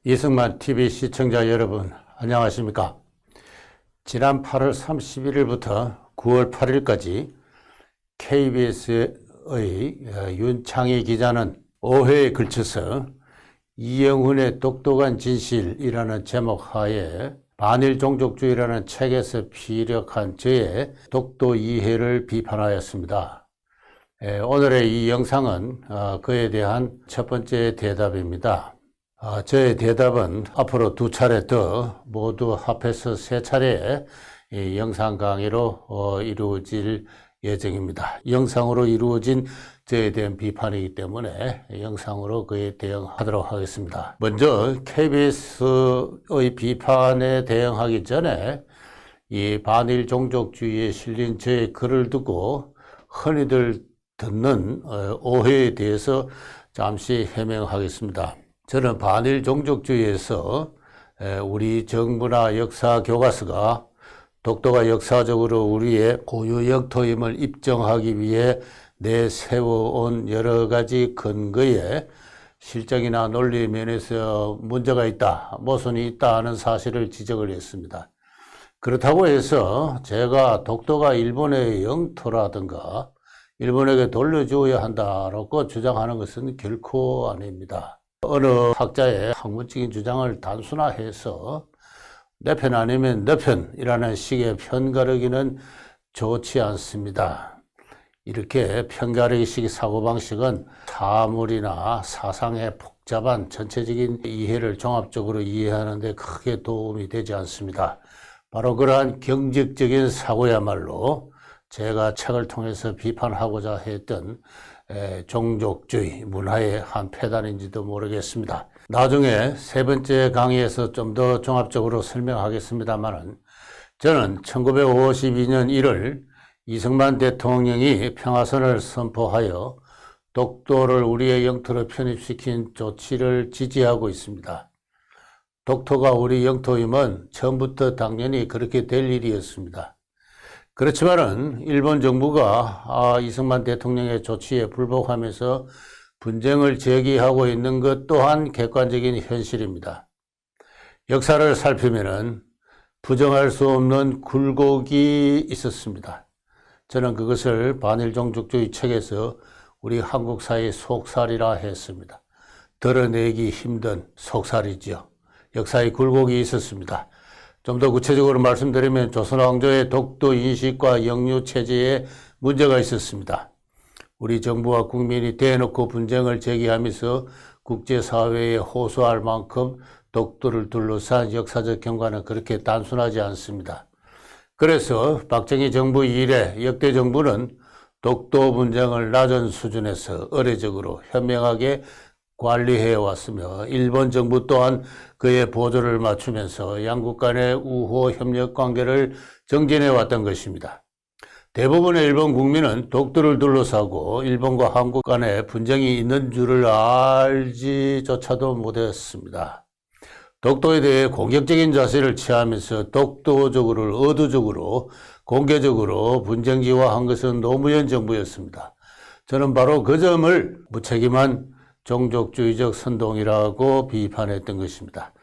이승만 TV 시청자 여러분, 안녕하십니까? 지난 8월 31일부터 9월 8일까지 KBS의 윤창희 기자는 5회에 걸쳐서 이영훈의 똑똑한 진실이라는 제목 하에 반일 종족주의라는 책에서 피력한 저의 독도 이해를 비판하였습니다. 오늘의 이 영상은 그에 대한 첫 번째 대답입니다. 저의 대답은 앞으로 2차례 더 모두 합해서 3차례 영상 강의로 이루어질 예정입니다. 영상으로 이루어진 저에 대한 비판이기 때문에 영상으로 그에 대응하도록 하겠습니다. 먼저 KBS의 비판에 대응하기 전에 이 반일 종족주의에 실린 저의 글을 두고 흔히들 듣는 오해에 대해서 잠시 해명하겠습니다. 저는 반일 종족주의에서 우리 정부나 역사 교과서가 독도가 역사적으로 우리의 고유 영토임을 입증하기 위해 내세워온 여러 가지 근거에 실정이나 논리 면에서 문제가 있다, 모순이 있다 하는 사실을 지적을 했습니다. 그렇다고 해서 제가 독도가 일본의 영토라든가 일본에게 돌려주어야 한다라고 주장하는 것은 결코 아닙니다. 어느 학자의 학문적인 주장을 단순화해서 내 편 아니면 너 편이라는 식의 편가르기는 좋지 않습니다. 이렇게 편가르기식 사고방식은 사물이나 사상의 복잡한 전체적인 이해를 종합적으로 이해하는 데 크게 도움이 되지 않습니다. 바로 그러한 경직적인 사고야말로 제가 책을 통해서 비판하고자 했던 종족주의 문화의 한 패단인지도 모르겠습니다. 나중에 세 번째 강의에서 좀 더 종합적으로 설명하겠습니다만 저는 1952년 1월 이승만 대통령이 평화선을 선포하여 독도를 우리의 영토로 편입시킨 조치를 지지하고 있습니다. 독도가 우리 영토임은 처음부터 당연히 그렇게 될 일이었습니다. 그렇지만은 일본 정부가 이승만 대통령의 조치에 불복하면서 분쟁을 제기하고 있는 것 또한 객관적인 현실입니다. 역사를 살피면은 부정할 수 없는 굴곡이 있었습니다. 저는 그것을 반일 종족주의 책에서 우리 한국 사회의 속살이라 했습니다. 드러내기 힘든 속살이죠. 역사의 굴곡이 있었습니다. 좀 더 구체적으로 말씀드리면 조선왕조의 독도 인식과 영유 체제에 문제가 있었습니다. 우리 정부와 국민이 대놓고 분쟁을 제기하면서 국제사회에 호소할 만큼 독도를 둘러싼 역사적 경과는 그렇게 단순하지 않습니다. 그래서 박정희 정부 이래 역대 정부는 독도 분쟁을 낮은 수준에서 의례적으로 현명하게 관리해 왔으며 일본 정부 또한 그의 보조를 맞추면서 양국 간의 우호 협력 관계를 정진해 왔던 것입니다. 대부분의 일본 국민은 독도를 둘러싸고 일본과 한국 간에 분쟁이 있는 줄을 알지조차도 못했습니다. 독도에 대해 공격적인 자세를 취하면서 독도적으로 의도적으로 공개적으로 분쟁지화한 것은 노무현 정부였습니다. 저는 바로 그 점을 무책임한 종족주의적 선동이라고 비판했던 것입니다.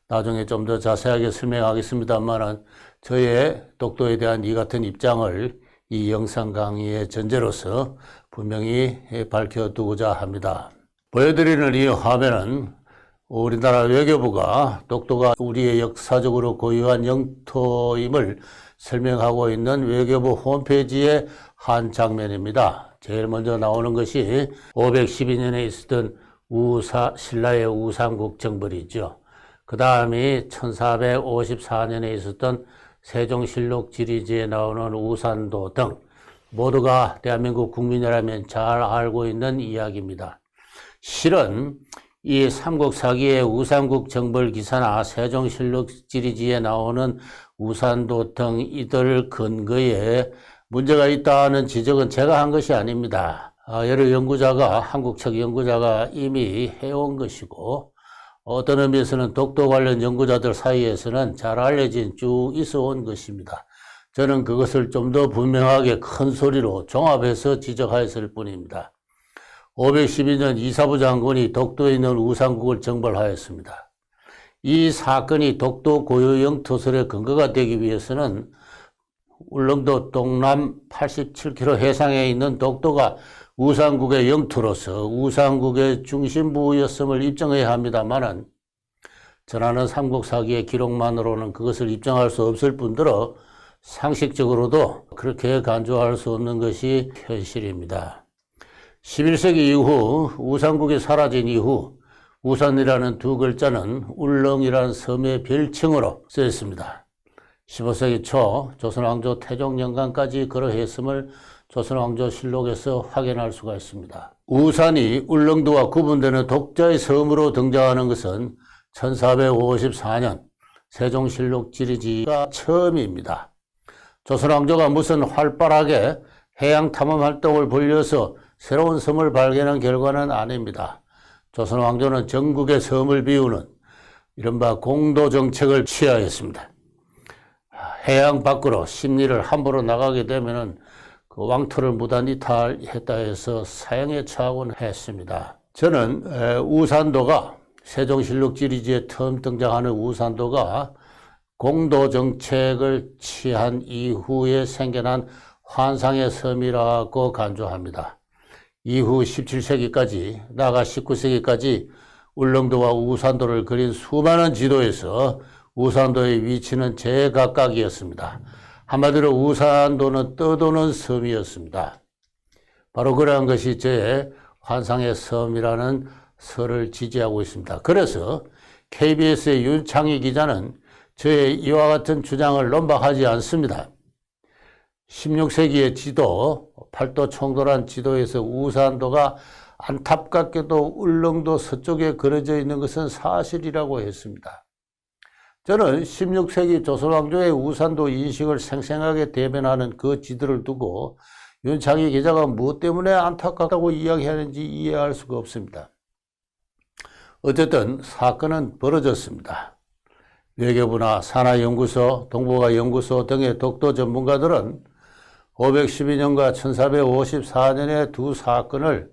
나중에 좀 더 자세하게 설명하겠습니다만 저의 독도에 대한 이 같은 입장을 이 영상 강의의 전제로서 분명히 밝혀두고자 합니다. 보여드리는 이 화면은 우리나라 외교부가 독도가 우리의 역사적으로 고유한 영토임을 설명하고 있는 외교부 홈페이지의 한 장면입니다. 제일 먼저 나오는 것이 512년에 있었던 신라의 우삼국 정벌이죠. 그 다음이 1454년에 있었던 세종실록 지리지에 나오는 우산도 등 모두가 대한민국 국민이라면 잘 알고 있는 이야기입니다. 실은 이 삼국사기의 우삼국 정벌 기사나 세종실록 지리지에 나오는 우산도 등 이들 근거에 문제가 있다는 지적은 제가 한 것이 아닙니다. 여러 연구자가, 한국책 연구자가 이미 해온 것이고 어떤 의미에서는 독도 관련 연구자들 사이에서는 잘 알려진 쭉 있어 온 것입니다. 저는 그것을 좀 더 분명하게 큰 소리로 종합해서 지적하였을 뿐입니다. 512년 이사부 장군이 독도에 있는 우산국을 정벌하였습니다. 이 사건이 독도 고유 영토설의 근거가 되기 위해서는 울릉도 동남 87km 해상에 있는 독도가 우산국의 영토로서 우산국의 중심부였음을 입증해야 합니다만은 전하는 삼국사기의 기록만으로는 그것을 입증할 수 없을 뿐더러 상식적으로도 그렇게 간주할 수 없는 것이 현실입니다. 11세기 이후 우산국이 사라진 이후 우산이라는 두 글자는 울릉이라는 섬의 별칭으로 쓰였습니다. 15세기 초 조선왕조 태종영간까지 그러했음을 조선왕조실록에서 확인할 수가 있습니다. 우산이 울릉도와 구분되는 독자의 섬으로 등장하는 것은 1454년 세종실록 지리지가 처음입니다. 조선왕조가 무슨 활발하게 해양탐험 활동을 벌여서 새로운 섬을 발견한 결과는 아닙니다. 조선왕조는 전국의 섬을 비우는 이른바 공도정책을 취하였습니다. 해양 밖으로 심리를 함부로 나가게 되면은 그 왕토를 무단 이탈했다 해서 사형에 처하곤 했습니다. 저는 우산도가 세종실록 지리지에 처음 등장하는 우산도가 공도정책을 취한 이후에 생겨난 환상의 섬이라고 간주합니다. 이후 17세기까지 나아가 19세기까지 울릉도와 우산도를 그린 수많은 지도에서 우산도의 위치는 제각각이었습니다. 한마디로 우산도는 떠도는 섬이었습니다. 바로 그러한 것이 저의 환상의 섬이라는 설을 지지하고 있습니다. 그래서 KBS의 윤창희 기자는 저의 이와 같은 주장을 논박하지 않습니다. 16세기의 지도, 팔도 총돌한 지도에서 우산도가 안타깝게도 울릉도 서쪽에 그려져 있는 것은 사실이라고 했습니다. 저는 16세기 조선왕조의 우산도 인식을 생생하게 대변하는 그 지도를 두고 윤창희 기자가 무엇 때문에 안타깝다고 이야기하는지 이해할 수가 없습니다. 어쨌든 사건은 벌어졌습니다. 외교부나 산하연구소, 동북아연구소 등의 독도 전문가들은 512년과 1454년의 두 사건을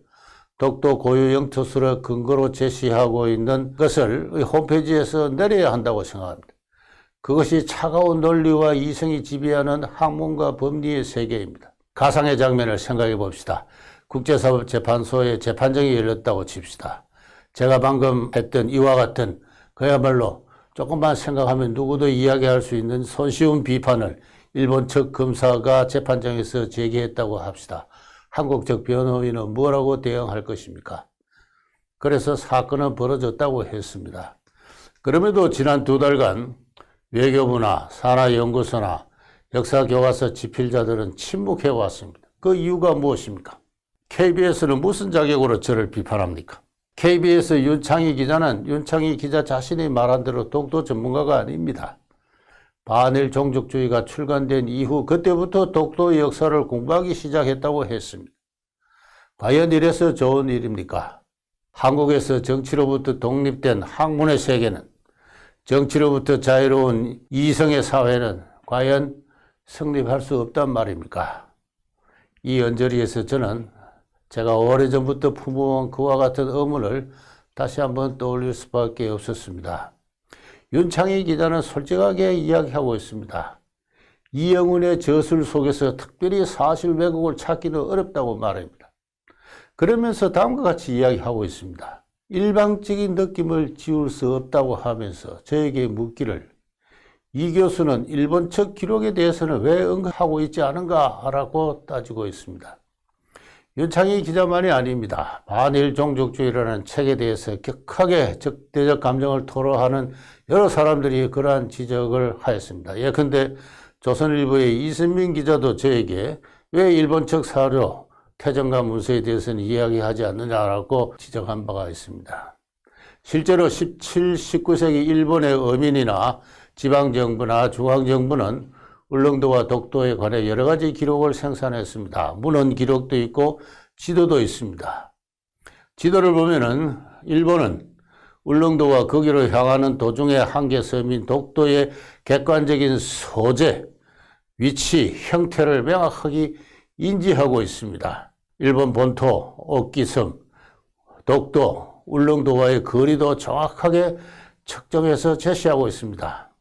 독도 고유 영토설의 근거로 제시하고 있는 것을 홈페이지에서 내려야 한다고 생각합니다. 그것이 차가운 논리와 이성이 지배하는 학문과 법리의 세계입니다. 가상의 장면을 생각해 봅시다. 국제사법재판소에 재판정이 열렸다고 칩시다. 제가 방금 했던 이와 같은 그야말로 조금만 생각하면 누구도 이야기할 수 있는 손쉬운 비판을 일본 측 검사가 재판장에서 제기했다고 합시다. 한국 측 변호인은 뭐라고 대응할 것입니까? 그래서 사건은 벌어졌다고 했습니다. 그럼에도 지난 2달간 외교부나 산하연구소나 역사교과서 집필자들은 침묵해 왔습니다. 그 이유가 무엇입니까? KBS는 무슨 자격으로 저를 비판합니까? KBS 윤창희 기자는 윤창희 기자 자신이 말한 대로 독도 전문가가 아닙니다. 반일 종족주의가 출간된 이후 그때부터 독도의 역사를 공부하기 시작했다고 했습니다. 과연 이래서 좋은 일입니까? 한국에서 정치로부터 독립된 학문의 세계는, 정치로부터 자유로운 이성의 사회는 과연 성립할 수 없단 말입니까? 이 언저리에서 저는 제가 오래전부터 품어온 그와 같은 의문을 다시 한번 떠올릴 수밖에 없었습니다. 윤창희 기자는 솔직하게 이야기하고 있습니다. 이영훈의 저술 속에서 특별히 사실 왜곡을 찾기는 어렵다고 말합니다. 그러면서 다음과 같이 이야기하고 있습니다. 일방적인 느낌을 지울 수 없다고 하면서 저에게 묻기를 이 교수는 일본 측 기록에 대해서는 왜 언급하고 있지 않은가 라고 따지고 있습니다. 윤창희 기자만이 아닙니다. 반일 종족주의라는 책에 대해서 격하게 적대적 감정을 토로하는 여러 사람들이 그러한 지적을 하였습니다. 예컨대 조선일보의 이선민 기자도 저에게 왜 일본 측 사료, 태정과 문서에 대해서는 이야기하지 않느냐라고 지적한 바가 있습니다. 실제로 17, 19세기 일본의 어민이나 지방정부나 중앙정부는 울릉도와 독도에 관해 여러 가지 기록을 생산했습니다. 문헌 기록도 있고 지도도 있습니다. 지도를 보면은 일본은 울릉도와 거기로 향하는 도중의 한계 섬인 독도의 객관적인 소재, 위치, 형태를 명확하게 인지하고 있습니다. 일본 본토, 옥기섬, 독도, 울릉도와의 거리도 정확하게 측정해서 제시하고 있습니다.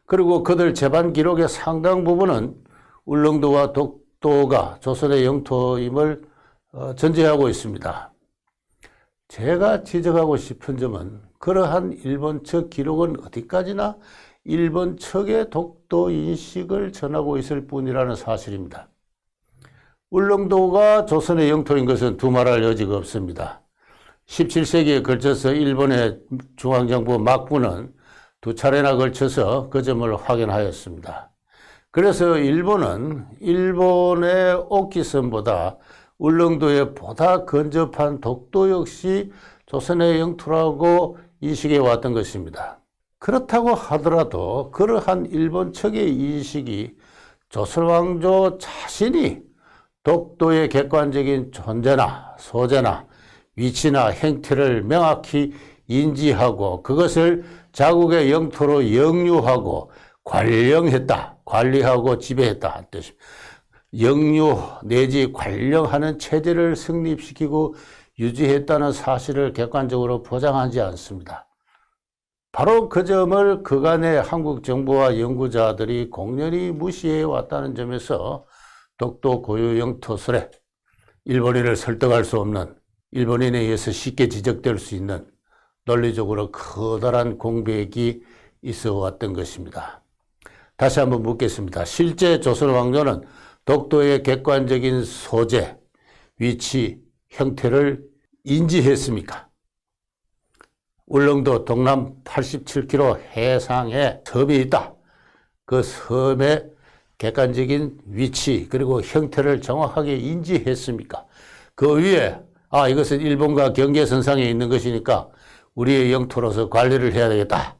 그리고 그들 재반 기록의 상당 부분은 울릉도와 독도가 조선의 영토임을 전제하고 있습니다. 제가 지적하고 싶은 점은 그러한 일본 측 기록은 어디까지나 일본 측의 독도 인식을 전하고 있을 뿐이라는 사실입니다. 울릉도가 조선의 영토인 것은 두말할 여지가 없습니다. 17세기에 걸쳐서 일본의 중앙정부 막부는 두 차례나 걸쳐서 그 점을 확인하였습니다. 그래서 일본은 일본의 옥기선보다 울릉도에 보다 근접한 독도 역시 조선의 영토라고 인식해 왔던 것입니다. 그렇다고 하더라도 그러한 일본 측의 인식이 조선왕조 자신이 독도의 객관적인 존재나 소재나 위치나 형태를 명확히 인지하고 그것을 자국의 영토로 영유하고 관령했다, 관리하고 지배했다 한 뜻입니다. 영유 내지 관령하는 체제를 성립시키고 유지했다는 사실을 객관적으로 보장하지 않습니다. 바로 그 점을 그간의 한국 정부와 연구자들이 공연히 무시해 왔다는 점에서 독도 고유 영토설에 일본인을 설득할 수 없는, 일본인에 의해서 쉽게 지적될 수 있는 논리적으로 커다란 공백이 있어 왔던 것입니다. 다시 한번 묻겠습니다. 실제 조선 왕조는 독도의 객관적인 소재, 위치, 형태를 인지했습니까? 울릉도 동남 87km 해상에 섬이 있다. 그 섬의 객관적인 위치 그리고 형태를 정확하게 인지했습니까? 그 위에 이것은 일본과 경계선상에 있는 것이니까 우리의 영토로서 관리를 해야 되겠다.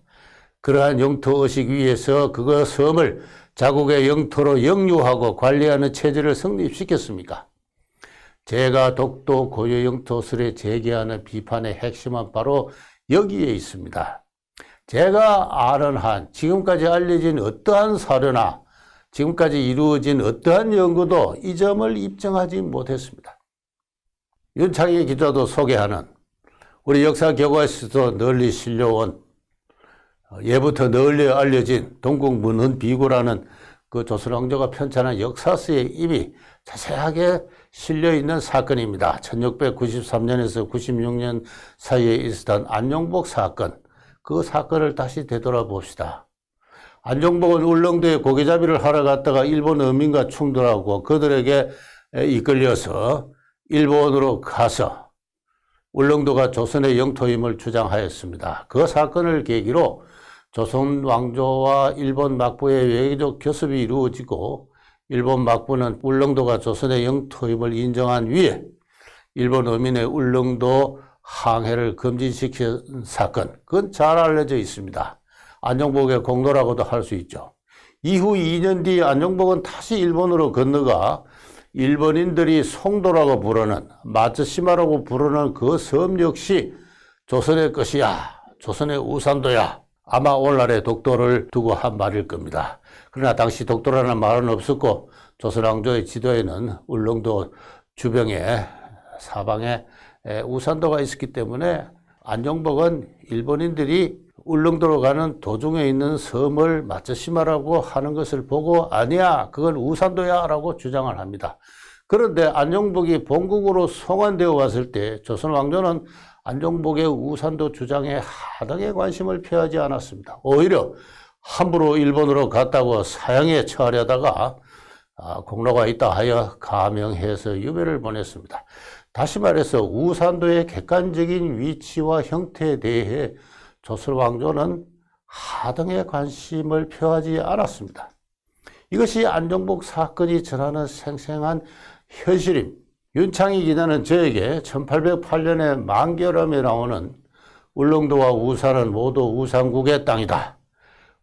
그러한 영토의식 위에서 그거 섬을 자국의 영토로 영유하고 관리하는 체제를 성립시켰습니까? 제가 독도 고유 영토설에 제기하는 비판의 핵심은 바로 여기에 있습니다. 제가 아는 한 지금까지 알려진 어떠한 사료나 지금까지 이루어진 어떠한 연구도 이 점을 입증하지 못했습니다. 윤창희 기자도 소개하는 우리 역사 교과서에서도 널리 실려온 예부터 널리 알려진 동국문헌 비구라는 그 조선 왕조가 편찬한 역사서에 이미 자세하게 실려있는 사건입니다. 1693년에서 96년 사이에 있었던 안용복 사건, 그 사건을 다시 되돌아봅시다. 안용복은 울릉도에 고기잡이를 하러 갔다가 일본 어민과 충돌하고 그들에게 이끌려서 일본으로 가서 울릉도가 조선의 영토임을 주장하였습니다. 그 사건을 계기로 조선 왕조와 일본 막부의 외교적 교섭이 이루어지고 일본 막부는 울릉도가 조선의 영토임을 인정한 위에 일본 어민의 울릉도 항해를 금지시킨 사건, 그건 잘 알려져 있습니다. 안용복의 공로라고도 할 수 있죠. 이후 2년 뒤 안용복은 다시 일본으로 건너가 일본인들이 송도라고 부르는, 마츠시마라고 부르는 그 섬 역시 조선의 것이야, 조선의 우산도야, 아마 오늘날의 독도를 두고 한 말일 겁니다. 그러나 당시 독도라는 말은 없었고 조선 왕조의 지도에는 울릉도 주변에 사방에 우산도가 있었기 때문에 안용복은 일본인들이 울릉도로 가는 도중에 있는 섬을 마츠시마라고 하는 것을 보고 아니야, 그건 우산도야 라고 주장을 합니다. 그런데 안용복이 본국으로 송환되어 왔을 때 조선 왕조는 안용복의 우산도 주장에 하등의 관심을 표하지 않았습니다. 오히려 함부로 일본으로 갔다고 사형에 처하려다가 공로가 있다 하여 가명해서 유배를 보냈습니다. 다시 말해서 우산도의 객관적인 위치와 형태에 대해 조선 왕조는 하등의 관심을 표하지 않았습니다. 이것이 안용복 사건이 전하는 생생한 현실입니다. 윤창희 기자는 저에게 1808년에 만결함에 나오는 울릉도와 우산은 모두 우산국의 땅이다,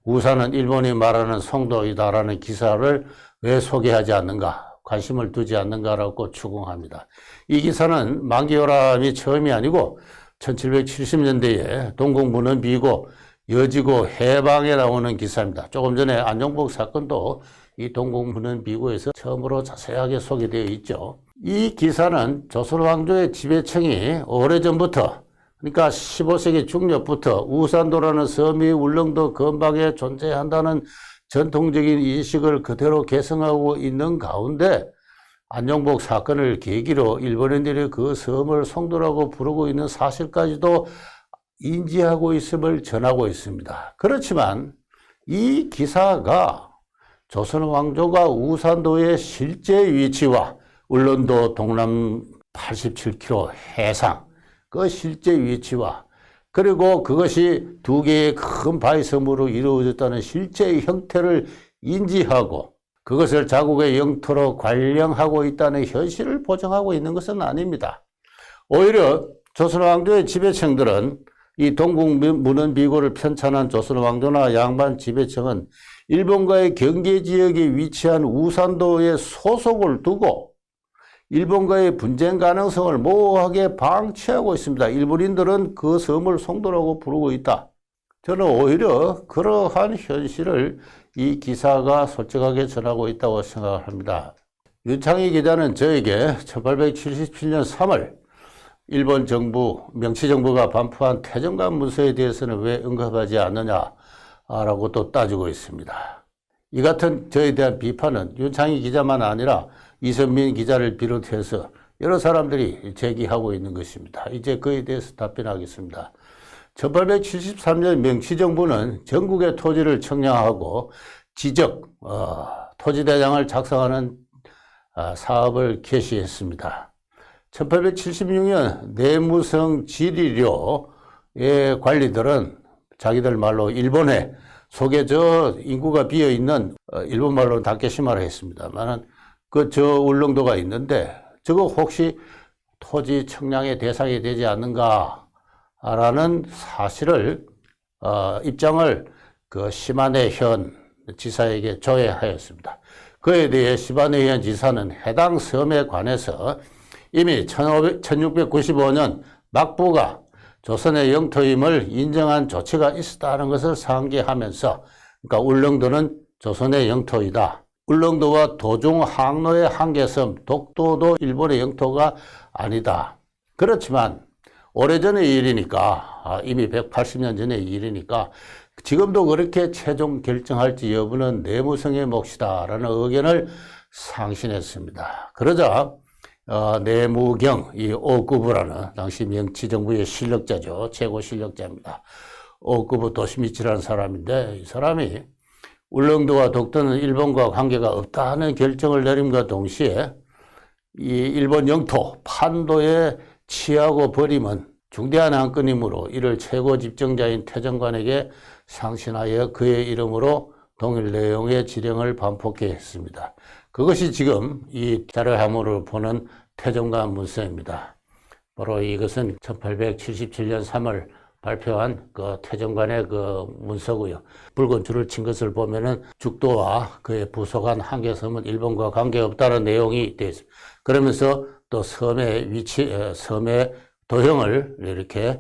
우산은 일본이 말하는 송도이다라는 기사를 왜 소개하지 않는가, 관심을 두지 않는가라고 추궁합니다. 이 기사는 만기요람이 처음이 아니고 1770년대에 동국문헌 비고 여지고 해방에 나오는 기사입니다. 조금 전에 안용복 사건도 이 동국문헌 비고에서 처음으로 자세하게 소개되어 있죠. 이 기사는 조선 왕조의 지배층이 오래전부터 그러니까 15세기 중엽부터 우산도라는 섬이 울릉도 근방에 존재한다는 전통적인 인식을 그대로 계승하고 있는 가운데 안종복 사건을 계기로 일본인들이 그 섬을 송도라고 부르고 있는 사실까지도 인지하고 있음을 전하고 있습니다. 그렇지만 이 기사가 조선 왕조가 우산도의 실제 위치와 울릉도 동남 87km 해상 그 실제 위치와 그리고 그것이 두 개의 큰 바위섬으로 이루어졌다는 실제 형태를 인지하고 그것을 자국의 영토로 관령하고 있다는 현실을 보정하고 있는 것은 아닙니다. 오히려 조선 왕조의 지배층들은 이 동국 문헌비고를 편찬한 조선 왕조나 양반 지배층은 일본과의 경계 지역에 위치한 우산도에 소속을 두고 일본과의 분쟁 가능성을 모호하게 방치하고 있습니다. 일본인들은 그 섬을 송도라고 부르고 있다. 저는 오히려 그러한 현실을 이 기사가 솔직하게 전하고 있다고 생각합니다. 윤창희 기자는 저에게 1877년 3월 일본 정부, 명치정부가 반포한 태정관 문서에 대해서는 왜 언급하지 않느냐라고 또 따지고 있습니다. 이 같은 저에 대한 비판은 윤창희 기자만 아니라 이선민 기자를 비롯해서 여러 사람들이 제기하고 있는 것입니다. 이제 그에 대해서 답변하겠습니다. 1873년 명치정부는 전국의 토지를 청량하고 지적, 토지대장을 작성하는 사업을 개시했습니다. 1876년 내무성 지리료의 관리들은 자기들 말로 일본에 속에 저 인구가 비어있는 일본 말로는 다케시마라 했습니다만은 저 울릉도가 있는데 저거 혹시 토지 청량의 대상이 되지 않는가라는 사실을 입장을 그 시마네 현 지사에게 조회하였습니다. 그에 대해 시마네 현 지사는 해당 섬에 관해서 이미 1695년 막부가 조선의 영토임을 인정한 조치가 있었다는 것을 상기하면서 그러니까 울릉도는 조선의 영토이다. 울릉도와 도중 항로의 한계섬 독도도 일본의 영토가 아니다. 그렇지만 오래전의 일이니까 이미 180년 전의 일이니까 지금도 그렇게 최종 결정할지 여부는 내무성의 몫이다 라는 의견을 상신했습니다. 그러자 내무경 이 오구부라는 당시 명치정부의 실력자죠. 최고 실력자입니다. 오구부 도시미치라는 사람인데 이 사람이 울릉도와 독도는 일본과 관계가 없다는 결정을 내림과 동시에 이 일본 영토 판도에 취하고 버림은 중대한 안건이므로 이를 최고 집정자인 태정관에게 상신하여 그의 이름으로 동일 내용의 지령을 반포케 했습니다. 그것이 지금 이 자료화물을 보는 태정관 문서입니다. 바로 이것은 1877년 3월 발표한 그 태정관의 그 문서고요. 붉은 줄을 친 것을 보면은 죽도와 그의 부속한 한계섬은 일본과 관계없다는 내용이 되어 있습니다. 그러면서 또 섬의 위치, 섬의 도형을 이렇게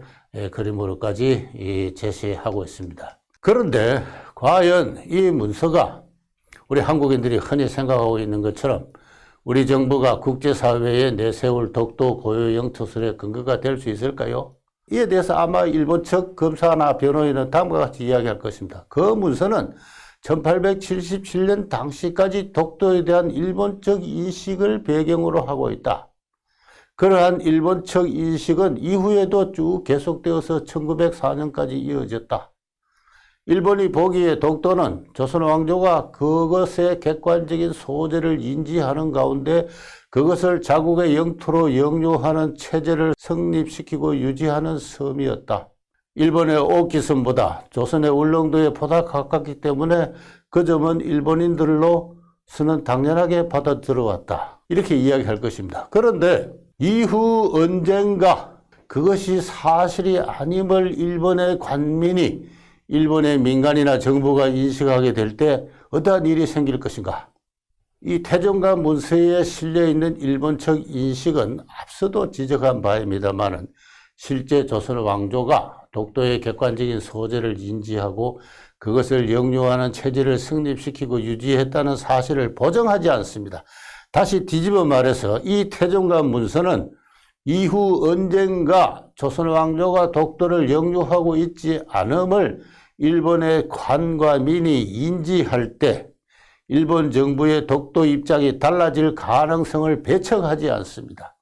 그림으로까지 제시하고 있습니다. 그런데 과연 이 문서가 우리 한국인들이 흔히 생각하고 있는 것처럼 우리 정부가 국제사회에 내세울 독도 고유 영토설의 근거가 될 수 있을까요? 이에 대해서 아마 일본 측 검사나 변호인은 다음과 같이 이야기할 것입니다. 그 문서는 1877년 당시까지 독도에 대한 일본적 인식을 배경으로 하고 있다. 그러한 일본적 인식은 이후에도 쭉 계속되어서 1904년까지 이어졌다. 일본이 보기에 독도는 조선 왕조가 그것의 객관적인 소재를 인지하는 가운데 그것을 자국의 영토로 영유하는 체제를 성립시키고 유지하는 섬이었다. 일본의 오키섬보다 조선의 울릉도에 보다 가깝기 때문에 그 점은 일본인들로서는 당연하게 받아들여왔다. 이렇게 이야기할 것입니다. 그런데 이후 언젠가 그것이 사실이 아님을 일본의 관민이 일본의 민간이나 정부가 인식하게 될 때 어떠한 일이 생길 것인가? 이 태정관 문서에 실려있는 일본적 인식은 앞서도 지적한 바입니다만은 실제 조선 왕조가 독도의 객관적인 소재를 인지하고 그것을 영유하는 체제를 성립시키고 유지했다는 사실을 보정하지 않습니다. 다시 뒤집어 말해서 이 태정관 문서는 이후 언젠가 조선 왕조가 독도를 영유하고 있지 않음을 일본의 관과 민이 인지할 때 일본 정부의 독도 입장이 달라질 가능성을 배척하지 않습니다.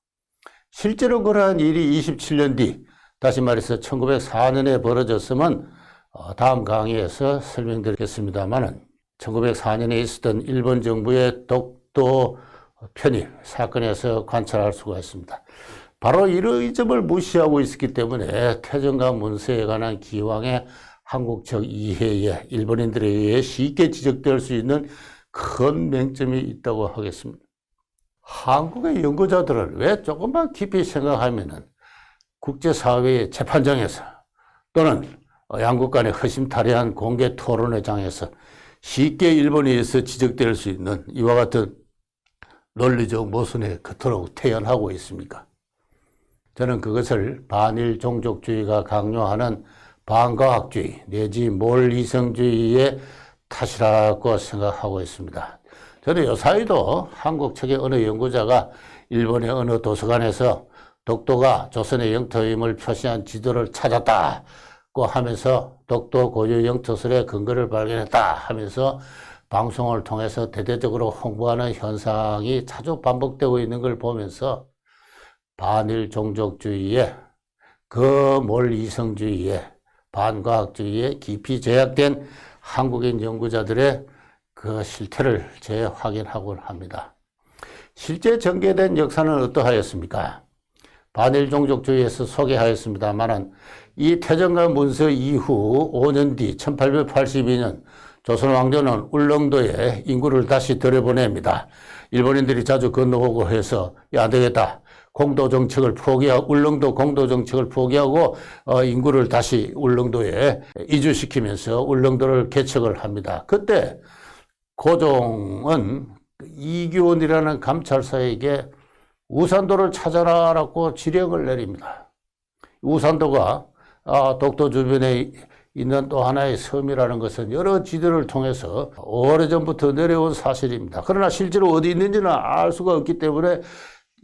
실제로 그러한 일이 27년 뒤, 다시 말해서 1904년에 벌어졌으면 다음 강의에서 설명드리겠습니다만 1904년에 있었던 일본 정부의 독도 편입 사건에서 관찰할 수가 있습니다. 바로 이런 점을 무시하고 있었기 때문에 태정과 문서에 관한 기왕의 한국적 이해에 일본인들에 의해 쉽게 지적될 수 있는 큰 맹점이 있다고 하겠습니다. 한국의 연구자들은 왜 조금만 깊이 생각하면은 국제사회의 재판장에서 또는 양국 간의 허심탄회한 공개 토론회장에서 쉽게 일본에 의해서 지적될 수 있는 이와 같은 논리적 모순에 그토록 태연하고 있습니까? 저는 그것을 반일 종족주의가 강요하는 반과학주의 내지 몰이성주의의 탓이라고 생각하고 있습니다. 저는 요사이도 한국 측의 어느 연구자가 일본의 어느 도서관에서 독도가 조선의 영토임을 표시한 지도를 찾았다고 하면서 독도 고유 영토설의 근거를 발견했다 하면서 방송을 통해서 대대적으로 홍보하는 현상이 자주 반복되고 있는 걸 보면서 반일 종족주의에 거몰이성주의에 반과학주의에 깊이 제약된 한국인 연구자들의 그 실태를 재확인하곤 합니다. 실제 전개된 역사는 어떠하였습니까? 반일 종족주의에서 소개하였습니다만 이 태정과 문서 이후 5년 뒤 1882년 조선 왕조는 울릉도에 인구를 다시 들여보냅니다. 일본인들이 자주 건너오고 해서 안 되겠다. 울릉도 공도 정책을 포기하고 인구를 다시 울릉도에 이주시키면서 울릉도를 개척을 합니다. 그때 고종은 이규원이라는 감찰사에게 우산도를 찾아라라고 지령을 내립니다. 우산도가 독도 주변에 있는 또 하나의 섬이라는 것은 여러 지도를 통해서 오래전부터 내려온 사실입니다. 그러나 실제로 어디 있는지는 알 수가 없기 때문에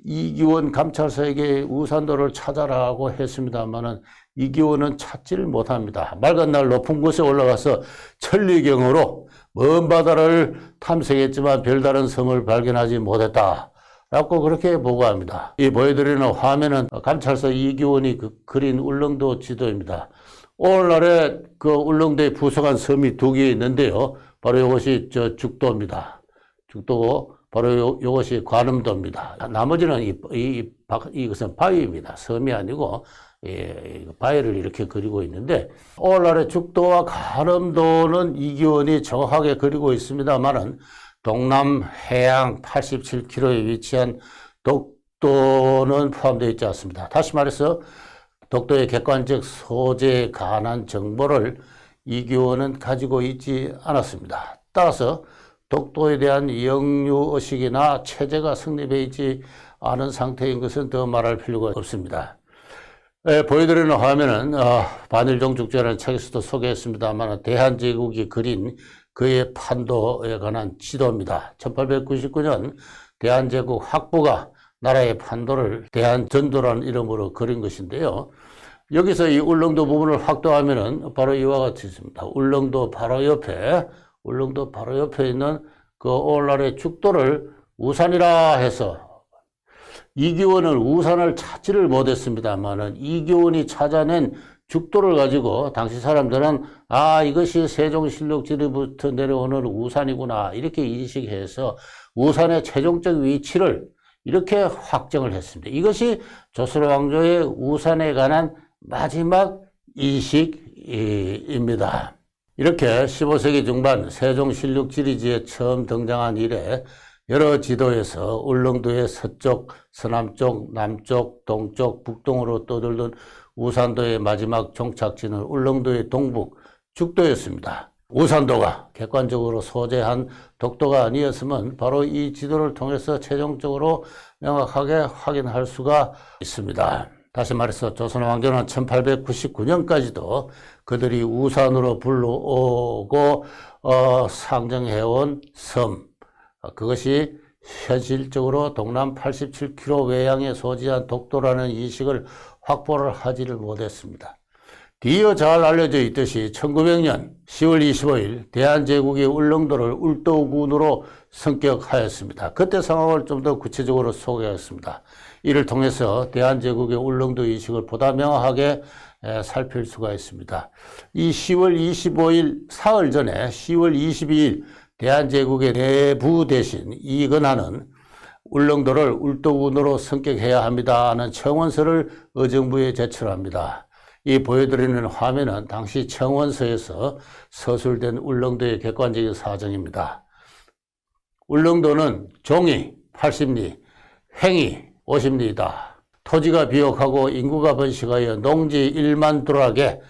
이규원 감찰사에게 우산도를 찾아라고 했습니다만은 이규원은 찾지를 못합니다. 맑은 날 높은 곳에 올라가서 천리경으로 먼 바다를 탐색했지만 별다른 섬을 발견하지 못했다 라고 그렇게 보고합니다. 이 보여드리는 화면은 감찰사 이규원이 그린 울릉도 지도입니다. 오늘날에 그 울릉도에 부속한 섬이 2개 있는데요. 바로 이것이 죽도입니다. 죽도고 바로 이것이 관음도입니다. 나머지는 이것은 바위입니다. 섬이 아니고 바위를 이렇게 그리고 있는데 오늘날의 죽도와 관음도는 이규원이 정확하게 그리고 있습니다만은 동남 해안 87km에 위치한 독도는 포함되어 있지 않습니다. 다시 말해서 독도의 객관적 소재에 관한 정보를 이규원은 가지고 있지 않았습니다. 따라서 독도에 대한 영유의식이나 체제가 성립해 있지 않은 상태인 것은 더 말할 필요가 없습니다. 보여드리는 화면은 반일종족주의라는 책에서도 소개했습니다만 대한제국이 그린 그의 판도에 관한 지도입니다. 1899년 대한제국 학부가 나라의 판도를 대한전도라는 이름으로 그린 것인데요. 여기서 이 울릉도 부분을 확대하면은 바로 이와 같이 있습니다. 울릉도 바로 옆에 있는 그 오늘날의 죽도를 우산이라 해서 이규원은 우산을 찾지를 못했습니다만은 이규원이 찾아낸 죽도를 가지고 당시 사람들은 이것이 세종실록지리부터 내려오는 우산이구나 이렇게 인식해서 우산의 최종적 위치를 이렇게 확정을 했습니다. 이것이 조선 왕조의 우산에 관한 마지막 인식입니다. 이렇게 15세기 중반 세종실록지리지에 처음 등장한 이래 여러 지도에서 울릉도의 서쪽, 서남쪽, 남쪽, 동쪽, 북동으로 떠돌던 우산도의 마지막 종착지는 울릉도의 동북 죽도였습니다. 우산도가 객관적으로 소재한 독도가 아니었으면 바로 이 지도를 통해서 최종적으로 명확하게 확인할 수가 있습니다. 다시 말해서 조선 왕조는 1899년까지도 그들이 우산으로 불러오고 상정해온 섬, 그것이 현실적으로 동남 87km 외양에 소지한 독도라는 인식을 확보를 하지를 못했습니다. 뒤이어 잘 알려져 있듯이 1900년 10월 25일 대한제국이 울릉도를 울도군으로 승격하였습니다. 그때 상황을 좀 더 구체적으로 소개하겠습니다. 이를 통해서 대한제국의 울릉도 인식을 보다 명확하게 살필 수가 있습니다. 이 10월 25일 사흘 전에 10월 22일 대한제국의 내부 대신 이건하는 울릉도를 울도군으로 승격해야 합니다 하는 청원서를 의정부에 제출합니다. 이 보여드리는 화면은 당시 청원서에서 서술된 울릉도의 객관적인 사정입니다. 울릉도는 종이 80리, 횡이 50리이다. 토지가 비옥하고 인구가 번식하여 농지 1만 두락에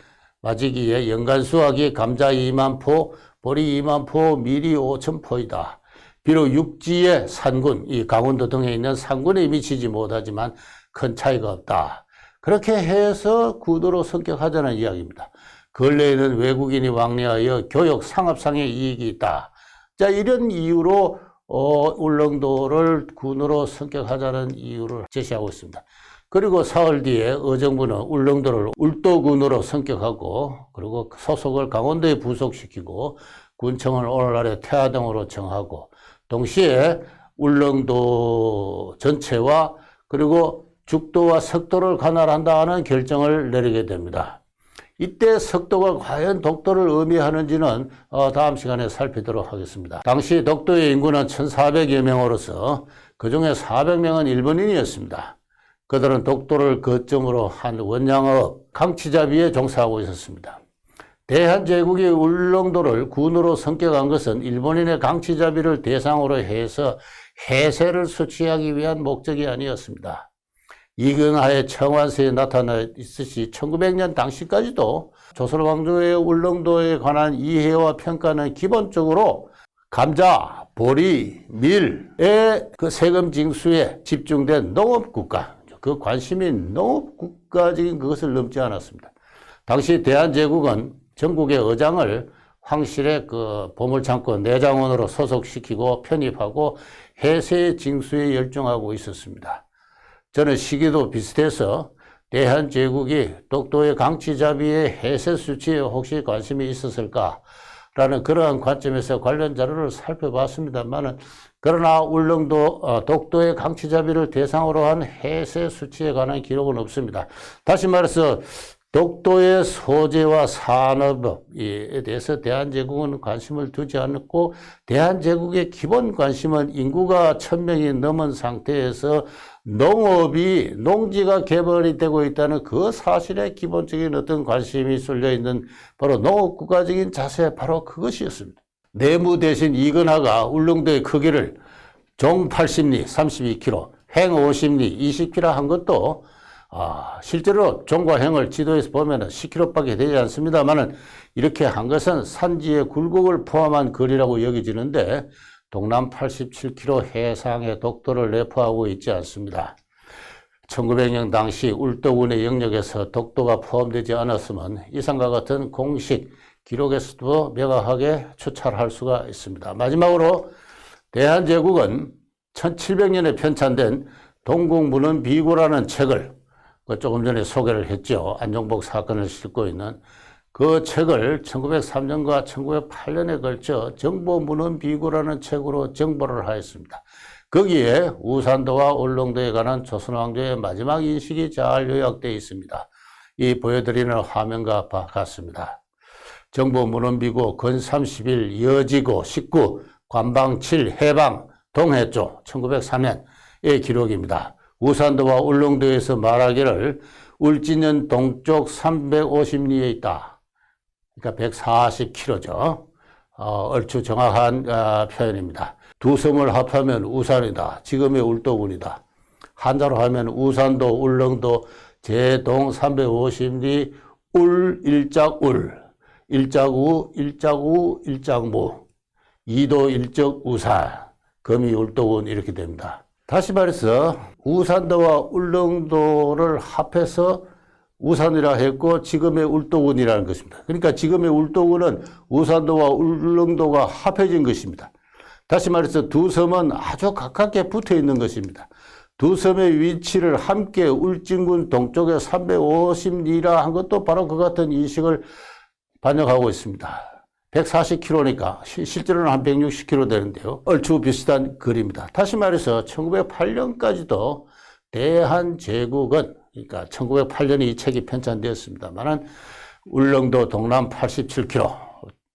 맞이기에 연간 수확이 감자 2만 포, 보리 2만 포, 밀이 5천 포이다. 비록 육지의 산군, 이 강원도 등에 있는 산군에 미치지 못하지만 큰 차이가 없다. 그렇게 해서 구도로 승격하자는 이야기입니다. 근래에는 외국인이 왕래하여 교육, 상업상의 이익이 있다. 자, 이런 이유로 울릉도를 군으로 승격하자는 이유를 제시하고 있습니다. 그리고 사흘 뒤에 의정부는 울릉도를 울도군으로 승격하고 그리고 소속을 강원도에 부속시키고 군청을 오늘날의 태화동으로 정하고 동시에 울릉도 전체와 그리고 죽도와 석도를 관할한다는 결정을 내리게 됩니다. 이때 석도가 과연 독도를 의미하는지는 다음 시간에 살피도록 하겠습니다. 당시 독도의 인구는 1,400여 명으로서 그중에 400명은 일본인이었습니다. 그들은 독도를 거점으로 한 원양업, 강치잡이에 종사하고 있었습니다. 대한제국이 울릉도를 군으로 승격한 것은 일본인의 강치잡이를 대상으로 해서 해세를 수취하기 위한 목적이 아니었습니다. 이근하의 청원서에 나타나 있듯이 1900년 당시까지도 조선왕조의 울릉도에 관한 이해와 평가는 기본적으로 감자, 보리, 밀의 그 세금 징수에 집중된 농업국가, 그 관심이 농업국가적인 그것을 넘지 않았습니다. 당시 대한제국은 전국의 의장을 황실의 그 보물창고 내장원으로 소속시키고 편입하고 해세 징수에 열중하고 있었습니다. 저는 시기도 비슷해서 대한제국이 독도의 강치잡이의 해세 수치에 혹시 관심이 있었을까라는 그러한 관점에서 관련 자료를 살펴봤습니다만은 그러나 울릉도 독도의 강치잡이를 대상으로 한 해세 수치에 관한 기록은 없습니다. 다시 말해서 독도의 소재와 산업에 대해서 대한제국은 관심을 두지 않았고 대한제국의 기본 관심은 인구가 1000명이 넘은 상태에서 농업이 농지가 개발이 되고 있다는 그 사실에 기본적인 어떤 관심이 쏠려 있는 바로 농업국가적인 자세 바로 그것이었습니다. 내무 대신 이근하가 울릉도의 크기를 종 80리 32km, 행 50리 20km 한 것도 실제로 종과 행을 지도에서 보면 10km밖에 되지 않습니다만은 이렇게 한 것은 산지의 굴곡을 포함한 거리라고 여겨지는데 동남 87km 해상의 독도를 내포하고 있지 않습니다. 1900년 당시 울도군의 영역에서 독도가 포함되지 않았으면 이상과 같은 공식 기록에서도 명확하게 추찰할 수가 있습니다. 마지막으로 대한제국은 1700년에 편찬된 동국문헌비고라는 책을 조금 전에 소개를 했죠. 안종복 사건을 싣고 있는 그 책을 1903년과 1908년에 걸쳐 정보문헌비고라는 책으로 정보를 하였습니다. 거기에 우산도와 울릉도에 관한 조선왕조의 마지막 인식이 잘 요약되어 있습니다. 이 보여드리는 화면과 같습니다. 정보문헌비고 근 30일 여지고 19 관방 7 해방 동해조 1903년의 기록입니다. 우산도와 울릉도에서 말하기를 울진은 동쪽 350리에 있다. 그러니까 140km죠. 얼추 정확한 표현입니다. 두 섬을 합하면 우산이다. 지금의 울도군이다. 한자로 하면 우산도, 울릉도, 제동 350리, 울, 일작, 울. 일작우, 일작우, 일작무. 이도, 일적, 우산. 금이 울도군 이렇게 됩니다. 다시 말해서 우산도와 울릉도를 합해서 우산이라 했고 지금의 울도군이라는 것입니다. 그러니까 지금의 울도군은 우산도와 울릉도가 합해진 것입니다. 다시 말해서 두 섬은 아주 가깝게 붙어 있는 것입니다. 두 섬의 위치를 함께 울진군 동쪽에 350리라 한 것도 바로 그 같은 인식을 반영하고 있습니다. 140km니까 실제로는 한 160km 되는데요. 얼추 비슷한 거리입니다. 다시 말해서 1908년까지도 대한제국은, 그러니까 1908년에 이 책이 편찬되었습니다만 울릉도 동남 87km,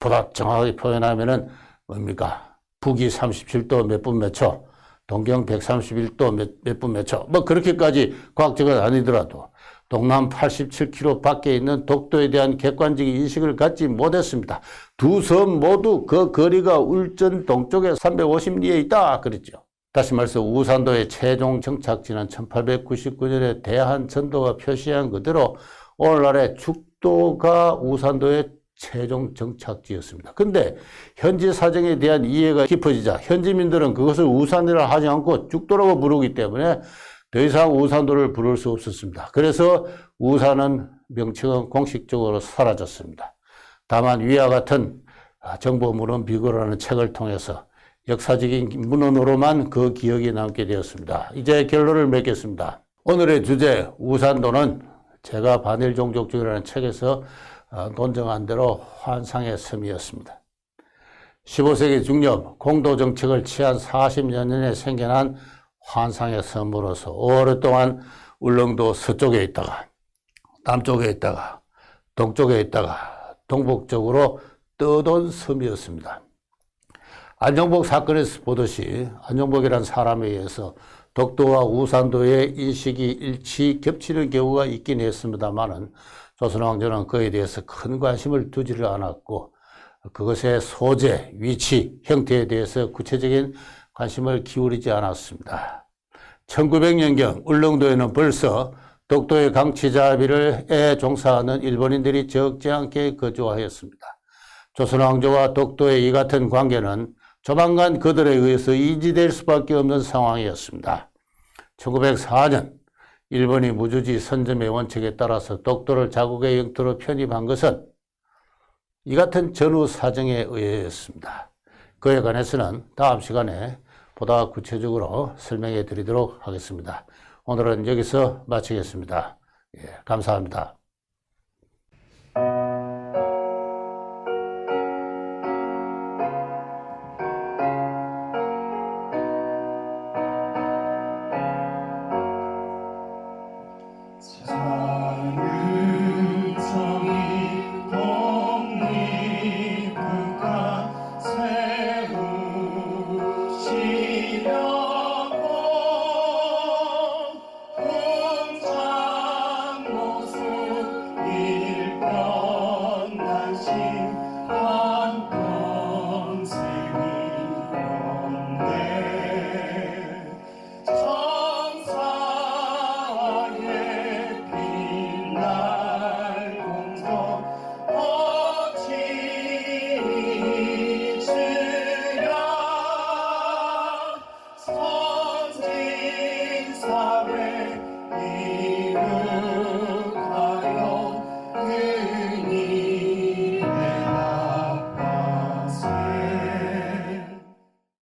보다 정확하게 표현하면은 뭡니까? 북위 37도 몇 분 몇 초, 동경 131도 몇 분 몇 초, 뭐 그렇게까지 과학적은 아니더라도 동남 87km 밖에 있는 독도에 대한 객관적인 인식을 갖지 못했습니다. 두 섬 모두 그 거리가 울전 동쪽에 350리에 있다 그랬죠. 다시 말해서 우산도의 최종 정착지는 1899년에 대한전도가 표시한 그대로 오늘날의 죽도가 우산도의 최종 정착지였습니다. 근데 현지 사정에 대한 이해가 깊어지자 현지민들은 그것을 우산이라 하지 않고 죽도라고 부르기 때문에 더 이상 우산도를 부를 수 없었습니다. 그래서 우산은 명칭은 공식적으로 사라졌습니다. 다만 위와 같은 정보문헌 비교라는 책을 통해서 역사적인 문헌으로만 그 기억이 남게 되었습니다. 이제 결론을 맺겠습니다. 오늘의 주제 우산도는 제가 반일종족주의라는 책에서 논증한 대로 환상의 섬이었습니다. 15세기 중엽 공도정책을 취한 40여 년에 생겨난 환상의 섬으로서 오랫동안 울릉도 서쪽에 있다가 남쪽에 있다가 동쪽에 있다가 동북쪽으로 떠돈 섬이었습니다. 안정복 사건에서 보듯이 안정복이라는 사람에 의해서 독도와 우산도의 인식이 일치 겹치는 경우가 있긴 했습니다만은 조선왕조는 그에 대해서 큰 관심을 두지를 않았고 그것의 소재, 위치, 형태에 대해서 구체적인 관심을 기울이지 않았습니다. 1900년경 울릉도에는 벌써 독도의 강치자비를 종사하는 일본인들이 적지 않게 거주하였습니다. 조선왕조와 독도의 이 같은 관계는 조만간 그들에 의해서 인지될 수밖에 없는 상황이었습니다. 1904년 일본이 무주지 선점의 원칙에 따라서 독도를 자국의 영토로 편입한 것은 이 같은 전후 사정에 의해였습니다. 그에 관해서는 다음 시간에 보다 구체적으로 설명해 드리도록 하겠습니다. 오늘은 여기서 마치겠습니다. 감사합니다.